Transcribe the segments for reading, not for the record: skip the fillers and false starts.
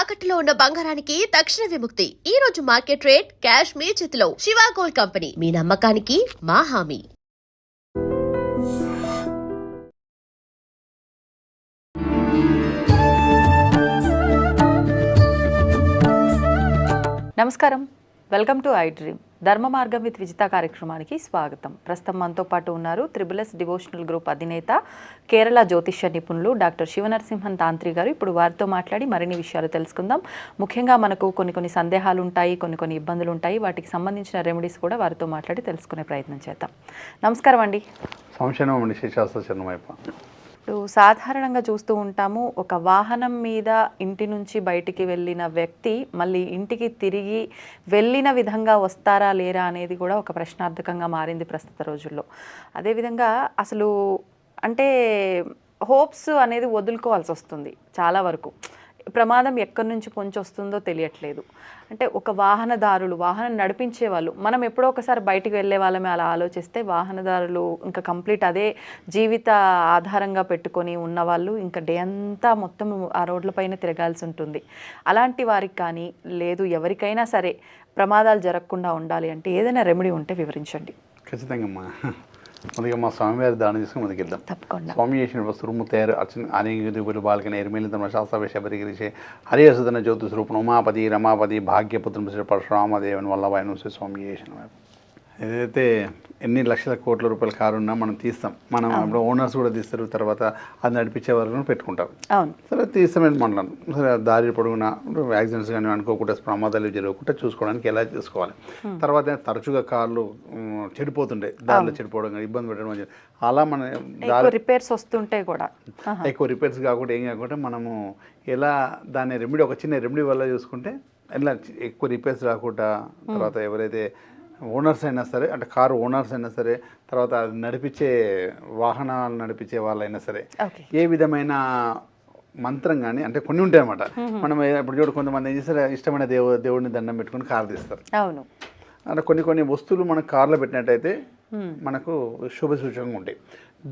తాకట్టులో ఉన్న బంగారానికి తక్షణ విముక్తి. ఈ రోజు మార్కెట్ రేట్ క్యాష్ మీ చేతిలో. శివ గోల్డ్ కంపెనీ, మీ నమ్మకానికి మా హామీ. నమస్కారం, వెల్కమ్ టు ఐ డ్రీమ్. ధర్మ మార్గం విత్ విజిత కార్యక్రమానికి స్వాగతం. ప్రస్తుతం మనతో పాటు ఉన్నారు త్రిబుల్ఎస్ డివోషనల్ గ్రూప్ అధినేత, కేరళ జ్యోతిష్య నిపుణులు డాక్టర్ శివనరసింహన్ తాంత్రి గారు. ఇప్పుడు వారితో మాట్లాడి మరిన్ని విషయాలు తెలుసుకుందాం. ముఖ్యంగా మనకు కొన్ని సందేహాలు ఉంటాయి, కొన్ని ఇబ్బందులు ఉంటాయి. వాటికి సంబంధించిన రెమెడీస్ కూడా వారితో మాట్లాడి తెలుసుకునే ప్రయత్నం చేద్దాం. నమస్కారం అండి. ఇప్పుడు సాధారణంగా చూస్తూ ఉంటాము, ఒక వాహనం మీద ఇంటి నుంచి బయటికి వెళ్ళిన వ్యక్తి మళ్ళీ ఇంటికి తిరిగి వెళ్ళిన విధంగా వస్తారా లేరా అనేది కూడా ఒక ప్రశ్నార్థకంగా మారింది ప్రస్తుత రోజుల్లో. అదేవిధంగా అసలు అంటే హోప్స్ అనేది వదులుకోవాల్సి వస్తుంది చాలా వరకు. ప్రమాదం ఎక్కడి నుంచి పొంచి వస్తుందో తెలియట్లేదు. అంటే ఒక వాహనం నడిపించే వాళ్ళు, మనం ఎప్పుడో ఒకసారి బయటికి వెళ్ళే వాళ్ళమే అలా ఆలోచిస్తే, వాహనదారులు ఇంకా కంప్లీట్ అదే జీవిత ఆధారంగా పెట్టుకొని ఉన్నవాళ్ళు ఇంకా డే అంతా మొత్తం ఆ రోడ్లపైన తిరగాల్సి ఉంటుంది. అలాంటి వారికి కానీ లేదు ఎవరికైనా సరే ప్రమాదాలు జరగకుండా ఉండాలి అంటే ఏదైనా రెమెడీ ఉంటే వివరించండి. ఖచ్చితంగా అమ్మా. ముందుగా మా స్వామివారి దానం చేసుకుని ముందుకెళ్దాం. తప్పకుండా. స్వామి చేసిన వస్తువు తయారు అర్చన అనేక బాలకన ఎరిమేలితమ శాస్త్రవేశ పరిగిరిచే హరియసుధన జ్యోతి స్వరూపం ఉమాపతి రమాపతి భాగ్యపుత్రం శ్రీ పరశురామదేవన్ వల్లభాయను స్వామి చేసిన ఏదైతే ఎన్ని లక్షల కోట్ల రూపాయల కారు ఉన్నా మనం తీస్తాం. మనం ఇప్పుడు ఓనర్స్ కూడా తీస్తారు, తర్వాత అది నడిపించే వరకు పెట్టుకుంటారు. సరే తీస్తామని మనం సరే దారి పొడుగున యాక్సిడెంట్స్ కానీ అనుకోకుండా ప్రమాదాలు జరగకుండా చూసుకోవడానికి ఎలా చేసుకోవాలి. తర్వాత తరచుగా కార్లు చెడిపోతుండే, దారిలో చెడిపోవడం కానీ ఇబ్బంది పెట్టడం, అలా మన రిపేర్స్ వస్తుంటే కూడా ఎక్కువ రిపేర్స్ కాకుండా ఏం కాకుండా మనము ఎలా దాన్ని రెమెడీ ఒక చిన్న రెమెడీ వల్ల చూసుకుంటే ఎలా ఎక్కువ రిపేర్స్ రాకుండా, తర్వాత ఎవరైతే ఓనర్స్ అయినా సరే, అంటే కారు ఓనర్స్ అయినా సరే, తర్వాత నడిపించే వాహనాలు నడిపించే వాళ్ళైనా సరే, ఏ విధమైన మంత్రం కానీ అంటే కొన్ని ఉంటాయి అన్నమాట. మనం ఇప్పుడు చూడు కొంతమంది ఏం చేస్తారు, ఇష్టమైన దేవుడిని దండం పెట్టుకుని కారు తీస్తారు. అవును. అంటే కొన్ని వస్తువులు మనం కారులో పెట్టినట్టయితే మనకు శుభ సూచకంగా ఉంటాయి.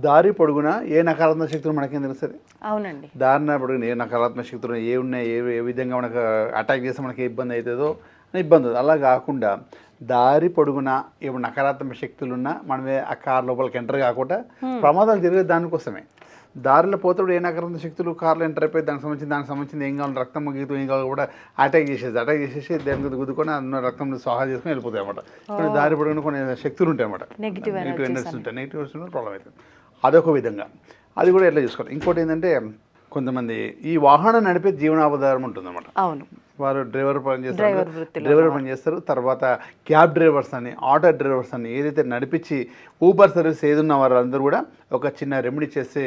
దారి పొడుగున ఏ నకారాత్మక శక్తులు మనకేం తెలుస్తుంది. అవునండి. దారిన పొడుగున ఏ నకారాత్మక శక్తులు ఏ ఉన్నాయి, ఏ విధంగా మనకు అటాక్ చేస్తే మనకి ఏ ఇబ్బంది అవుతుందో ఇబ్బంది. అలా కాకుండా దారి పొడుగున ఇప్పుడు నకారాత్మక శక్తులు ఉన్నా మనమే ఆ కార్ లోపలికి ఎంటర్ కాకుండా ప్రమాదాలు జరిగేది దానికోసమే. దారిలో పోతాడు ఏ నకారాత్మక శక్తులు కార్లో ఎంటర్ అయిపోయి దానికి సంబంధించింది ఏం కావాలి, రక్తం ముగితూ ఏం కావాలి కూడా అటాక్ చేసేసి దాని గుద్దుకొని అందులో రక్తం సహాయం చేసుకుని వెళ్ళిపోతాయి అన్నమాట. కొన్ని దారి పొడుగున కొన్ని శక్తులు ఉంటాయి అన్నమాట, నెగిటివ్ ఎనర్జీస్ ఉంటాయి. నెగిటివ్ వస్తున్న ప్రాబ్లం అవుతుంది. అదొక విధంగా, అది కూడా ఎట్లా చూసుకోవాలి. ఇంకోటి ఏంటంటే కొంతమంది ఈ వాహనం నడిపే జీవనాధారం ఉంటుందన్నమాట. అవును. వారు డ్రైవర్ పని చేస్తారు. తర్వాత క్యాబ్ డ్రైవర్స్ అని, ఆటో డ్రైవర్స్ అని, ఏదైతే నడిపించి ఊబర్ సర్వీస్ ఏదున్న వారందరూ కూడా ఒక చిన్న రెమెడీ చేస్తే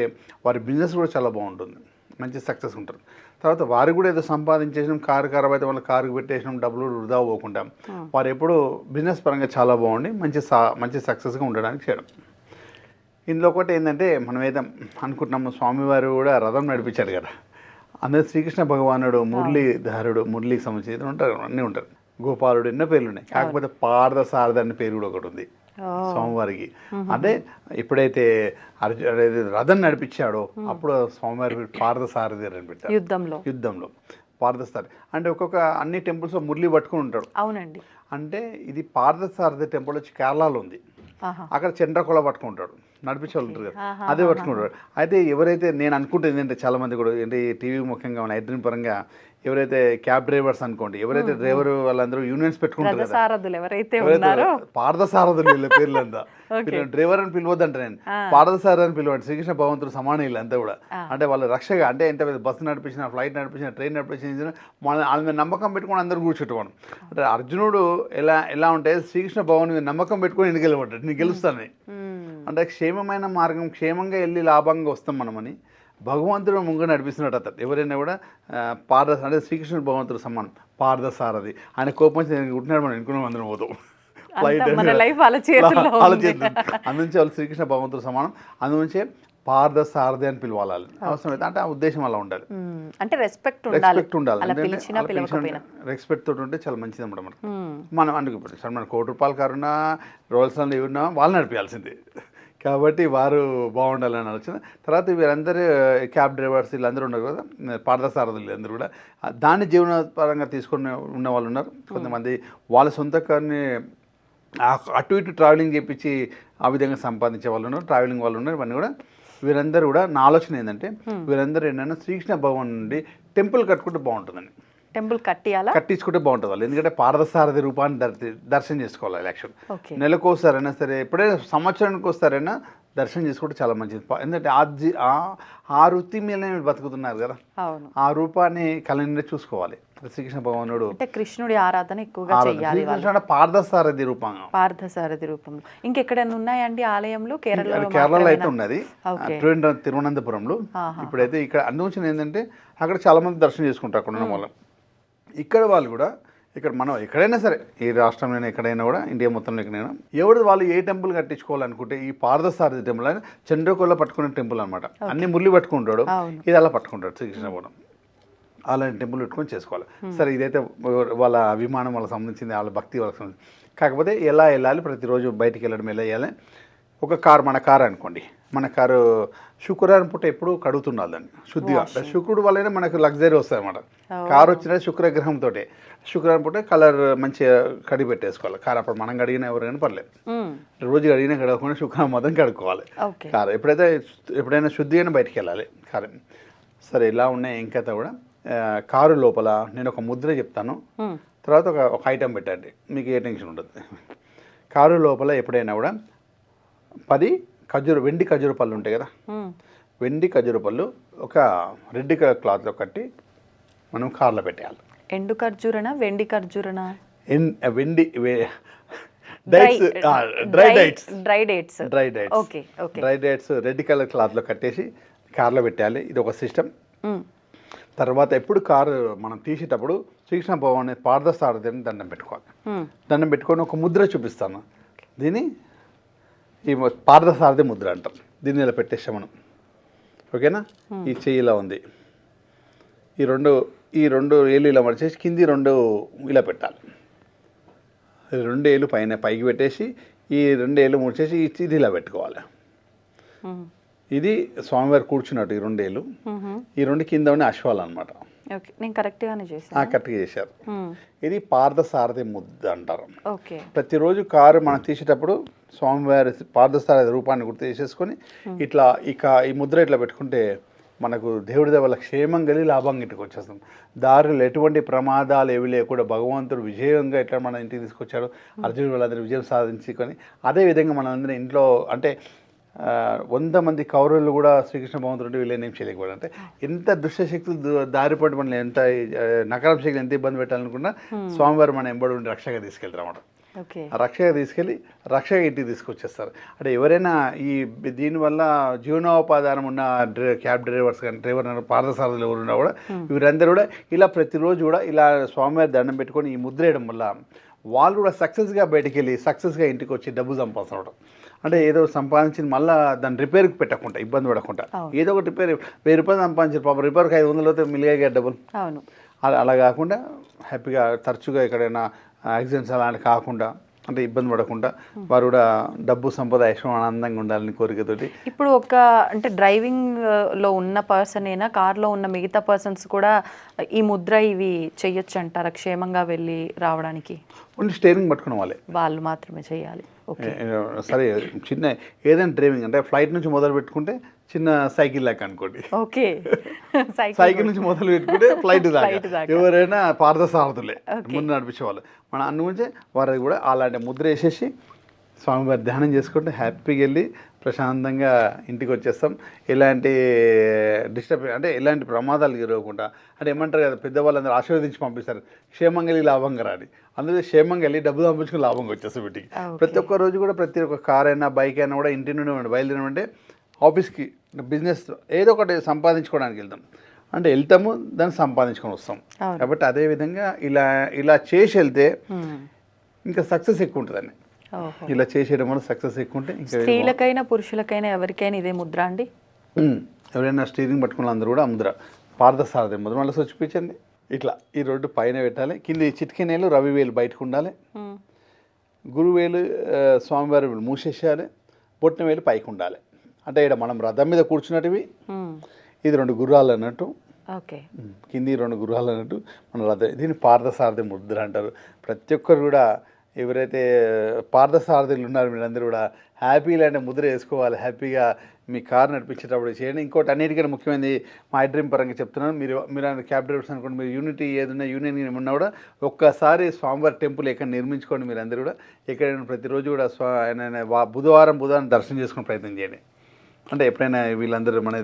వారి బిజినెస్ కూడా చాలా బాగుంటుంది, మంచి సక్సెస్ ఉంటుంది. తర్వాత వారు కూడా ఏదో సంపాదించేసినాం, కారు ఖరాబ్ అయితే వాళ్ళ కారుకు పెట్టేసినాం, డబ్బులు వృధా పోకుండా వారు ఎప్పుడూ బిజినెస్ పరంగా చాలా బాగుండి మంచి సక్సెస్గా ఉండడానికి చేయడం. ఇందులో ఒకటి ఏంటంటే మనం ఏదో అనుకుంటున్నాము, స్వామివారు కూడా రథం నడిపించాడు కదా, అందరూ శ్రీకృష్ణ భగవానుడు మురళీధారుడు, మురళికి సంబంధించి ఉంటారు, అన్నీ ఉంటారు. గోపాలుడు ఎన్నో పేర్లు ఉన్నాయి. కాకపోతే పార్థసారథి అనే పేరు కూడా ఒకటి ఉంది స్వామివారికి. అంటే ఎప్పుడైతే రథం నడిపించాడో అప్పుడు స్వామివారి పార్థసారథి అని పెట్టారు. యుద్ధంలో పార్థసారథి అంటే అన్ని టెంపుల్స్ మురళి పట్టుకుని ఉంటాడు. అవునండి. అంటే ఇది పార్థసారథి టెంపుల్ వచ్చి కేరళలో ఉంది. అక్కడ చంద్రకొల పట్టుకుంటాడు, నడిపించే వాళ్ళు ఉంటారు కదా, అదే పట్టుకుంటాడు. అయితే ఎవరైతే నేను అనుకుంటుంది ఏంటంటే చాలామంది కూడా ఏంటి టీవీ ముఖ్యంగా మన ఐడ్రీమ్ పరంగా ఎవరైతే క్యాబ్ డ్రైవర్స్ అనుకోండి, ఎవరైతే డ్రైవర్ వాళ్ళందరూ యూనియన్స్ పెట్టుకుంటారు కదా, పార్థసారథులు వీళ్ళ పేర్లంతా. డ్రైవర్ అని పిలవద్దంట, నేను పార్థసారథి అని పిలవండి. శ్రీకృష్ణ భగవంతుడు సమాన వీళ్ళంతా కూడా. అంటే వాళ్ళ రక్షగా, అంటే ఎంత బస్సు నడిపించిన, ఫ్లైట్ నడిపించిన, ట్రైన్ నడిపించిన వాళ్ళ మీద నమ్మకం పెట్టుకుని అందరూ కూర్చుంటాను. అంటే అర్జునుడు ఎలా ఉంటే శ్రీకృష్ణ భగవాన్ మీద నమ్మకం పెట్టుకుని ఎన్నికెళ్ళబడ్డాడు, నేను గెలుస్తానని. అంటే క్షేమమైన మార్గం, క్షేమంగా వెళ్ళి లాభంగా వస్తాం మనమని భగవంతుడు ముందు నడిపిస్తున్నాడు. అతను ఎవరైనా కూడా అంటే శ్రీకృష్ణుడు భగవంతుడు సమానం, పార్థసారథి. ఆయన కోపం వచ్చి ఉంటున్నాడు, మనం ఎన్నుకున్నాం, అందరం పోతాం. అందుంచి వాళ్ళు శ్రీకృష్ణ భగవంతుడు సమానం, అందుంచే పార్థసారథి అని పిలవాలి. అవసరం అంటే ఆ ఉద్దేశం అలా ఉండాలి. అంటే రెస్పెక్ట్ ఉండాలి. రెస్పెక్ట్ తోటి ఉంటే చాలా మంచిది అన్నమాట. మనం అందుకు మన ₹1 కోటి కారున్నా, రోల్స్ ఎవరున్నా వాళ్ళు నడిపించాల్సిందే. కాబట్టి వారు బాగుండాలని ఆలోచన. తర్వాత వీరందరూ క్యాబ్ డ్రైవర్స్ వీళ్ళందరూ ఉన్నారు కదా, పార్థసారథులు అందరూ కూడా దాన్ని జీవనోపారంగా తీసుకుని ఉన్న వాళ్ళు ఉన్నారు. కొంతమంది వాళ్ళ సొంత కార్ని అటు ఇటు ట్రావెలింగ్ చేయించి ఆ విధంగా సంపాదించే వాళ్ళు ఉన్నారు, ట్రావెలింగ్ వాళ్ళు ఉన్నారు. ఇవన్నీ కూడా వీరందరూ కూడా నా ఆలోచన ఏంటంటే వీరందరూ ఏంటంటే శ్రీకృష్ణ భవన్ నుండి టెంపుల్ కట్టుకుంటే బాగుంటుందండి. టెంపుల్ కట్టించుకుంటే బాగుంటుంది వాళ్ళు, ఎందుకంటే పార్థసారథి రూపాన్ని దర్శనం చేసుకోవాలి. యాక్చువల్ నెలకోసారైనా సరే, ఎప్పుడైనా సంవత్సరానికి వస్తారైనా దర్శనం చేసుకుంటే చాలా మంచిది. ఎందుకంటే ఆ వృత్తి మీదనే బతుకుతున్నారు కదా, ఆ రూపాన్ని కళ్ళ చూసుకోవాలి. శ్రీకృష్ణ భగవానుడు అంటే కృష్ణుడి ఆరాధన ఎక్కువగా చేయాలి. పార్థసారథి రూపంలో ఇంకెక్కడైనా ఉన్నాయండి ఆలయంలో? కేరళలో అయితే ఉన్నది, తిరువనంతపురంలో. ఇప్పుడైతే ఇక్కడ అందువచ్చిన ఏంటంటే అక్కడ చాలా మంది దర్శనం చేసుకుంటారు అక్కడ ఉన్న వాళ్ళు. ఇక్కడ వాళ్ళు కూడా ఇక్కడ మనం ఎక్కడైనా సరే, ఈ రాష్ట్రంలో ఎక్కడైనా కూడా, ఇండియా మొత్తంలో ఎక్కడైనా ఎవరు వాళ్ళు ఏ టెంపుల్ కట్టించుకోవాలనుకుంటే ఈ పార్థసారథి టెంపుల్ అని చంద్రకోళ్ళ పట్టుకునే టెంపుల్ అనమాట. అన్ని మురళి పట్టుకుంటాడు, ఇది అలా పట్టుకుంటాడు శ్రీకృష్ణపురం. అలాంటి టెంపుల్ పెట్టుకొని చేసుకోవాలి. సరే, ఇదైతే వాళ్ళ అభిమానం వాళ్ళకి సంబంధించింది, వాళ్ళ భక్తి వాళ్ళకి సంబంధించింది. కాకపోతే ఎలా వెళ్ళాలి, ప్రతిరోజు బయటికి వెళ్ళడం ఎలా వెళ్ళాలి. ఒక కారు, మన కారు అనుకోండి, మన కారు శుక్రవారం పూట ఎప్పుడు కడుగుతుండాలి దాన్ని శుద్ధిగా. శుక్రుడు వల్లనే మనకు లగ్జరీ వస్తుంది అనమాట. కారు వచ్చిన శుక్రగ్రహంతో శుక్రవారం పూట కలర్ మంచిగా కడిగి పెట్టేసుకోవాలి కారు. అప్పుడు మనం కడిగినా ఎవరు కానీ పర్లేదు, రోజు కడిగినా కడగకుండా శుక్రవారం మొత్తం కడుక్కోవాలి కారు. ఎప్పుడైనా శుద్ధిగానే బయటికి వెళ్ళాలి కారు. సరే, ఇలా ఉన్నాయి. ఇంకైతే కూడా కారు లోపల నేను ఒక ముద్ర చెప్తాను, తర్వాత ఒక ఐటెం పెట్టండి, మీకు ఏ టెన్షన్ ఉంటుంది. కారు లోపల ఎప్పుడైనా కూడా 10 వెండి ఖర్జూర పళ్ళు ఉంటాయి కదా, వెండి ఖర్జూర పళ్ళు ఒక రెడ్ కలర్ క్లాత్లో కట్టి మనం కార్లో పెట్టేయాలి. ఎండు ఖర్జూరనా, వెండి ఖర్జూరనా? వెండి డ్రై డేట్స్ రెడ్ కలర్ క్లాత్లో కట్టేసి కార్లో పెట్టేయాలి. ఇది ఒక సిస్టమ్. తర్వాత ఎప్పుడు కారు మనం తీసేటప్పుడు శ్రీకృష్ణ భగవాన్ పార్థసారథిని దండం పెట్టుకోవాలి. దండం పెట్టుకొని ఒక ముద్ర చూపిస్తాను, దీన్ని ఈ పార్థసారథి ముద్ర అంటాం. దీన్ని ఇలా పెట్టేస్తాం మనం, ఓకేనా? ఈ చెయ్యి ఇలా ఉంది, ఈ రెండు ఏళ్ళు ఇలా మడిచేసి కింది 2 ఇలా పెట్టాలి. 2 ఏళ్ళు పైకి పెట్టేసి ఈ 2 ఏళ్ళు ముడిచేసి ఇది ఇలా పెట్టుకోవాలి. ఇది స్వామివారు కూర్చున్నట్టు ఈ 2 ఏళ్ళు, ఈ 2 కింద ఉన్న అశ్వాలు అనమాట. కరెక్ట్గా చేశారు. ఇది పార్థసారథి ముద్ద అంటారు. ప్రతిరోజు కారు మనం తీసేటప్పుడు స్వామివారి పార్థసారథి రూపాన్ని గుర్తు చేసేసుకొని ఇట్లా ఈ ముద్ర ఇట్లా పెట్టుకుంటే మనకు దేవుడి దేవల క్షేమం కలిగి లాభం ఇంటికి వచ్చేస్తాం. దారిలో ఎటువంటి ప్రమాదాలు ఏవి లేకుండా భగవంతుడు విజయంగా ఇట్లా మన ఇంటికి తీసుకొచ్చాడు. అర్జునుడు వాళ్ళందరూ విజయం సాధించుకొని అదేవిధంగా మనందరం ఇంట్లో అంటే 100 మంది కౌరవులు కూడా శ్రీకృష్ణ భగవంతుడు వీళ్ళేం చేయలేకపోయాడు. అంటే ఎంత దుష్టశక్తులు దారిపడి మనల్ని ఎంత నకారం శక్తి ఎంత ఇబ్బంది పెట్టాలనుకున్నా స్వామివారు మన ఎంబడి ఉండి రక్షగా తీసుకెళ్తారు అన్నమాట. రక్షగా తీసుకెళ్ళి రక్షగా ఇంటికి తీసుకొచ్చేస్తారు. అంటే ఎవరైనా దీనివల్ల జీవనోపాధానం ఉన్న క్యాబ్ డ్రైవర్స్ కానీ పార్థసారథులు ఎవరు ఉన్నా కూడా వీరందరూ కూడా ఇలా ప్రతిరోజు కూడా ఇలా స్వామివారి దండం పెట్టుకొని ఈ ముద్ర వేయడం వల్ల వాళ్ళు కూడా సక్సెస్గా బయటికి వెళ్ళి సక్సెస్గా ఇంటికి వచ్చి డబ్బు సంపాదించడం. అంటే ఏదో సంపాదించింది మళ్ళీ దాన్ని రిపేర్కి పెట్టకుండా ఇబ్బంది పడకుండా ఏదో ఒక రిపేర్ 1000 రూపాయలు సంపాదించారు పాపం, రిపేర్కి 500 అయితే మిలిగా డబ్బులు. అలా కాకుండా హ్యాపీగా తరచుగా ఎక్కడైనా యాక్సిడెంట్స్ అలాంటివి కాకుండా అంటే ఇబ్బంది పడకుండా వారు కూడా డబ్బు సంపద ఐశ్వర్యం ఆనందంగా ఉండాలని కోరికతోటి. ఇప్పుడు అంటే డ్రైవింగ్లో ఉన్న పర్సన్ అయినా కార్లో ఉన్న మిగతా పర్సన్స్ కూడా ఈ ముద్ర ఇవి చెయ్యొచ్చు అంటారా క్షేమంగా వెళ్ళి రావడానికి? ఓన్లీ స్టీరింగ్ పట్టుకున్న వాళ్ళు మాత్రమే చేయాలి. సరే, చిన్న ఏదైనా డ్రైవింగ్ అంటే ఫ్లైట్ నుంచి మొదలు పెట్టుకుంటే చిన్న సైకిల్ లాగా అనుకోండి, సైకిల్ నుంచి మొదలు పెట్టుకుంటే ఫ్లైట్ దాకా ఎవరైనా పార్థసారథులే ముందు నడిపించేవాళ్ళు. మన అందుగురించి వారికి కూడా అలాంటి ముద్ర వేసేసి స్వామివారి ధ్యానం చేసుకుంటే హ్యాపీగా వెళ్ళి ప్రశాంతంగా ఇంటికి వచ్చేస్తాం. ఎలాంటి అంటే ఎలాంటి ప్రమాదాలు ఎదురవకుండా. అంటే ఏమంటారు కదా పెద్దవాళ్ళందరూ ఆశీర్వదించి పంపిస్తారు, క్షేమంగా వెళ్ళి లాభంగా రాని. అందులో క్షేమంగా వెళ్ళి డబ్బు సంపించుకుని లాభంగా వచ్చేస్తాం ఇంటికి. ప్రతి ఒక్క రోజు కూడా ప్రతి ఒక్క కార్ అయినా బైక్ అయినా కూడా ఇంటి నుండి బయలుదేరమంటే ఆఫీస్కి బిజినెస్ ఏదో ఒకటి సంపాదించుకోవడానికి వెళ్తాం. అంటే వెళ్తాము దాన్ని సంపాదించుకొని వస్తాం. కాబట్టి అదేవిధంగా ఇలా చేసి వెళ్తే ఇంకా సక్సెస్ ఎక్కువ ఉంటుందండి. ఇలా చేసేయడం వల్ల సక్సెస్ ఎక్కువ ఉంటే ఇంకా స్త్రీలకైనా పురుషులకైనా ఎవరికైనా ఇదే ముద్ర అండి. ఎవరైనా స్టీరింగ్ పట్టుకున్న అందరూ కూడా ముద్ర పార్థసారథి ముద్ర మళ్ళీ చూపించండి. ఇట్లా ఈ రోడ్డు పైన పెట్టాలి, కింద చిటికెనేలు రవివేలు బయటకు ఉండాలి, గురువేలు స్వామివారి మూసేసేయాలి, బొట్టిన వేలు పైకి ఉండాలి. అంటే ఇక్కడ మనం రథం మీద కూర్చున్నట్టువి, ఇది 2 గుర్రాలు అన్నట్టు, ఓకే, కింది 2 గుర్రాలు అన్నట్టు మన రథం. దీన్ని పార్థసారథి ముద్ర అంటారు. ప్రతి ఒక్కరు కూడా ఎవరైతే పార్థసారథులు ఉన్నారో మీరందరూ కూడా హ్యాపీ లాంటి ముద్ర వేసుకోవాలి. హ్యాపీగా మీ కార్ నడిపించేటప్పుడు చేయండి. ఇంకోటి అన్నిటికన్నా ముఖ్యమైనది మా డ్రీమ్ పరంగా చెప్తున్నాను. మీరు క్యాబ్ డ్రైవర్స్ అనుకోండి, మీరు యూనిటీ ఏదైనా యూనియన్ ఉన్నా కూడా ఒక్కసారి స్వామివారి టెంపుల్ ఎక్కడ నిర్మించుకోండి. మీరు అందరూ కూడా ఎక్కడైనా ప్రతిరోజు కూడా బుధవారం దర్శనం చేసుకునే ప్రయత్నం చేయండి. అంటే ఎప్పుడైనా వీళ్ళందరూ మన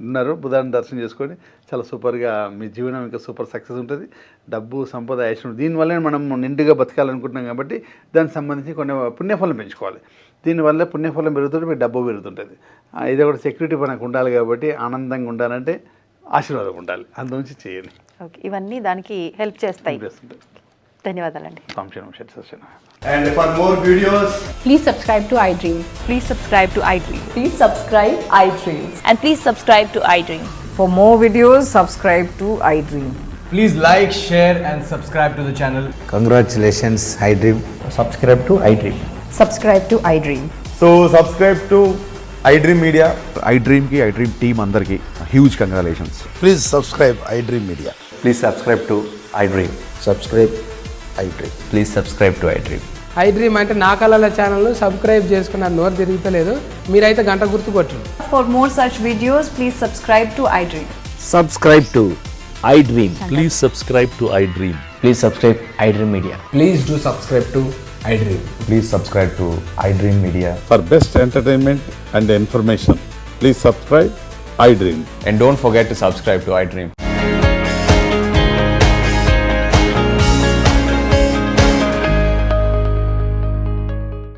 ఉన్నారు, బుధవారం దర్శనం చేసుకొని చాలా సూపర్గా మీ జీవనం ఇంకా సూపర్ సక్సెస్ ఉంటుంది. డబ్బు సంపద ఐశ్వర్యం దీనివల్లే మనం నిండుగా బతకాలనుకుంటున్నాం కాబట్టి దానికి సంబంధించి కొన్ని పుణ్యఫలం పెంచుకోవాలి. దీనివల్ల పుణ్యఫలం పెరుగుతుంటే మీకు డబ్బు పెరుగుతుంటుంది. ఇది కూడా సెక్యూరిటీ మనకు ఉండాలి కాబట్టి ఆనందంగా ఉండాలంటే ఆశీర్వాదం ఉండాలి. అందులోంచి చేయండి. ఓకే, ఇవన్నీ దానికి హెల్ప్ చేస్తాయి. ధన్యవాదాలండి. And for more videos, Please subscribe to iDream. Please subscribe to iDream. Please subscribe iDream. And please subscribe to iDream. For more videos, subscribe to iDream. Please like, share and subscribe to the channel. Congratulations, iDream. Subscribe to iDream. Subscribe to iDream. So subscribe to iDream Media. iDream ki iDream team andarki huge congratulations. Please subscribe iDream Media. Please subscribe to iDream. Subscribe iDream. Please subscribe to iDream. iDream అంటే నా కళల ఛానల్ను subscribe చేసుకున్నారు, నోరు తిరుగుతలేదు. మీరైతే గంట గుర్తు కొట్టండి. For more such videos, please subscribe to iDream. Subscribe to iDream. Please subscribe to iDream. Please subscribe iDream Media. Please do subscribe to iDream. Please subscribe to iDream Media. For best entertainment and information, please subscribe iDream. And don't forget to subscribe to iDream.